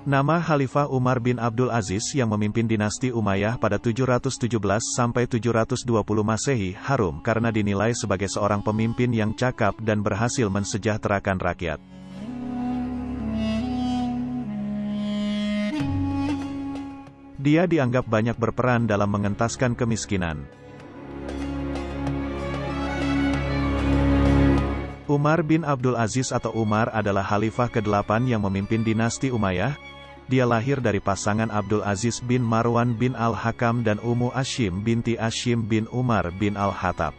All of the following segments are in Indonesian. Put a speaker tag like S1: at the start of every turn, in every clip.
S1: Nama Khalifah Umar bin Abdul Aziz yang memimpin dinasti Umayyah pada 717–720 Masehi harum karena dinilai sebagai seorang pemimpin yang cakap dan berhasil mensejahterakan rakyat. Dia dianggap banyak berperan dalam mengentaskan kemiskinan. Umar bin Abdul Aziz atau Umar adalah khalifah ke-8 yang memimpin dinasti Umayyah. Dia lahir dari pasangan Abdul Aziz bin Marwan bin Al-Hakam dan Ummu Ashim binti Ashim bin Umar bin Al-Khattab.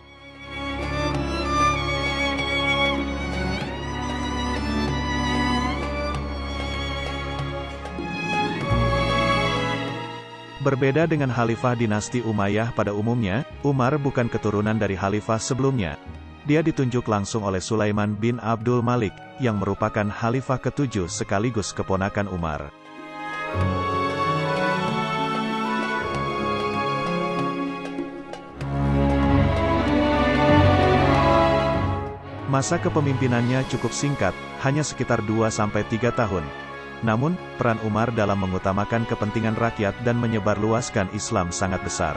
S1: Berbeda dengan khalifah dinasti Umayyah pada umumnya, Umar bukan keturunan dari khalifah sebelumnya. Dia ditunjuk langsung oleh Sulaiman bin Abdul Malik, yang merupakan khalifah ke-7 sekaligus keponakan Umar. Masa kepemimpinannya cukup singkat, hanya sekitar 2–3 tahun. Namun, peran Umar dalam mengutamakan kepentingan rakyat dan menyebarluaskan Islam sangat besar.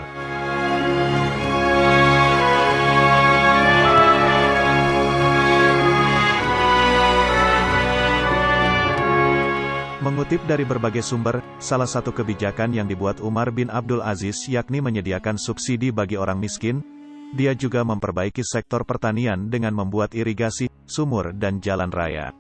S1: Mengutip dari berbagai sumber, salah satu kebijakan yang dibuat Umar bin Abdul Aziz yakni menyediakan subsidi bagi orang miskin. Dia juga memperbaiki sektor pertanian dengan membuat irigasi, sumur dan jalan raya.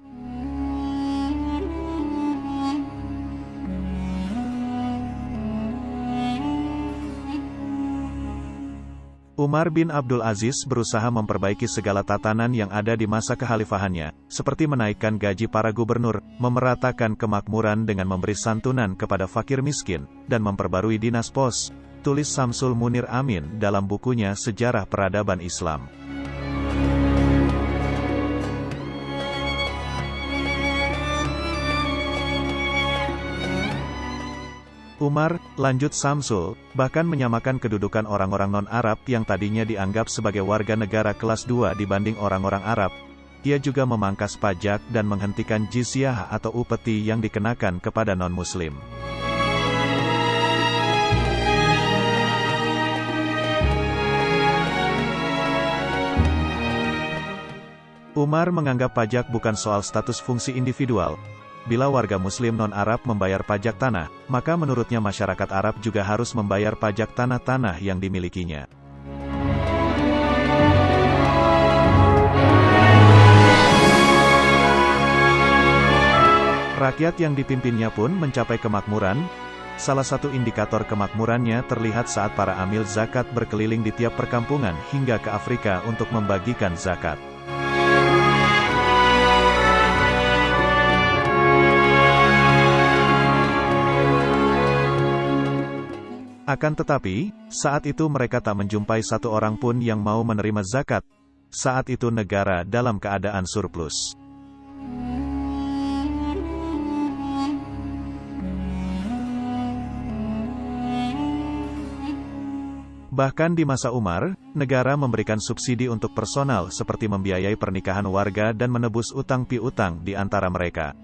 S1: Umar bin Abdul Aziz berusaha memperbaiki segala tatanan yang ada di masa kekhalifahannya, seperti menaikkan gaji para gubernur, memeratakan kemakmuran dengan memberi santunan kepada fakir miskin, dan memperbarui dinas pos, tulis Samsul Munir Amin dalam bukunya Sejarah Peradaban Islam. Umar, lanjut Samsul, bahkan menyamakan kedudukan orang-orang non-Arab yang tadinya dianggap sebagai warga negara kelas 2 dibanding orang-orang Arab. Ia juga memangkas pajak dan menghentikan jizyah atau upeti yang dikenakan kepada non-Muslim. Umar menganggap pajak bukan soal status fungsi individual. Bila warga Muslim non-Arab membayar pajak tanah, maka menurutnya masyarakat Arab juga harus membayar pajak tanah-tanah yang dimilikinya. Rakyat yang dipimpinnya pun mencapai kemakmuran. Salah satu indikator kemakmurannya terlihat saat para amil zakat berkeliling di tiap perkampungan hingga ke Afrika untuk membagikan zakat. Akan tetapi, saat itu mereka tak menjumpai satu orang pun yang mau menerima zakat. Saat itu negara dalam keadaan surplus. Bahkan di masa Umar, negara memberikan subsidi untuk personal seperti membiayai pernikahan warga dan menebus utang piutang di antara mereka.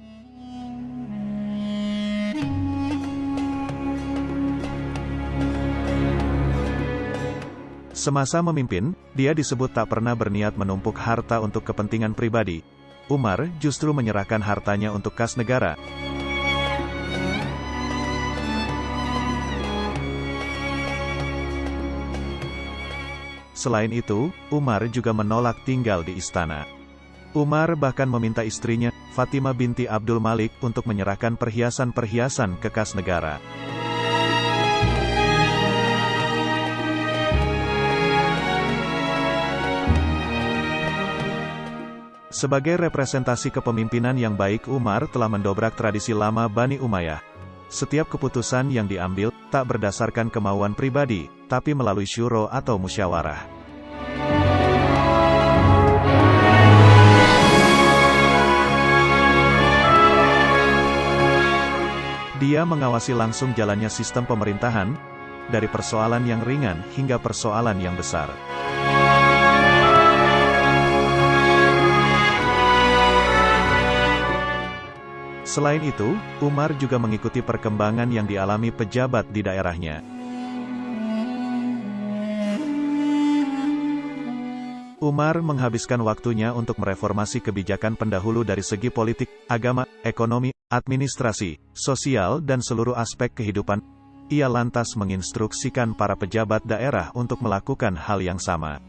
S1: Semasa memimpin, dia disebut tak pernah berniat menumpuk harta untuk kepentingan pribadi. Umar justru menyerahkan hartanya untuk kas negara. Selain itu, Umar juga menolak tinggal di istana. Umar bahkan meminta istrinya, Fatimah binti Abdul Malik, untuk menyerahkan perhiasan-perhiasan ke kas negara. Sebagai representasi kepemimpinan yang baik, Umar telah mendobrak tradisi lama Bani Umayyah. Setiap keputusan yang diambil, tak berdasarkan kemauan pribadi, tapi melalui syuro atau musyawarah. Dia mengawasi langsung jalannya sistem pemerintahan, dari persoalan yang ringan hingga persoalan yang besar. Selain itu, Umar juga mengikuti perkembangan yang dialami pejabat di daerahnya. Umar menghabiskan waktunya untuk mereformasi kebijakan pendahulu dari segi politik, agama, ekonomi, administrasi, sosial dan seluruh aspek kehidupan. Ia lantas menginstruksikan para pejabat daerah untuk melakukan hal yang sama.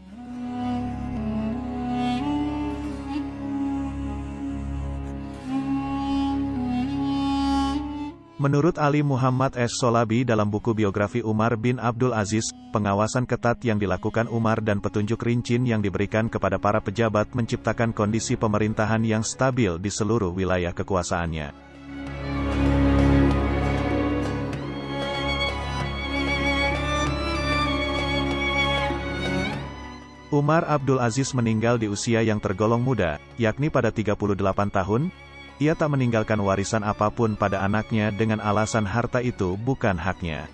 S1: Menurut Ali Muhammad S. Solabi dalam buku biografi Umar bin Abdul Aziz, pengawasan ketat yang dilakukan Umar dan petunjuk rinci yang diberikan kepada para pejabat menciptakan kondisi pemerintahan yang stabil di seluruh wilayah kekuasaannya. Umar Abdul Aziz meninggal di usia yang tergolong muda, yakni pada 38 tahun. Ia tak meninggalkan warisan apapun pada anaknya dengan alasan harta itu bukan haknya.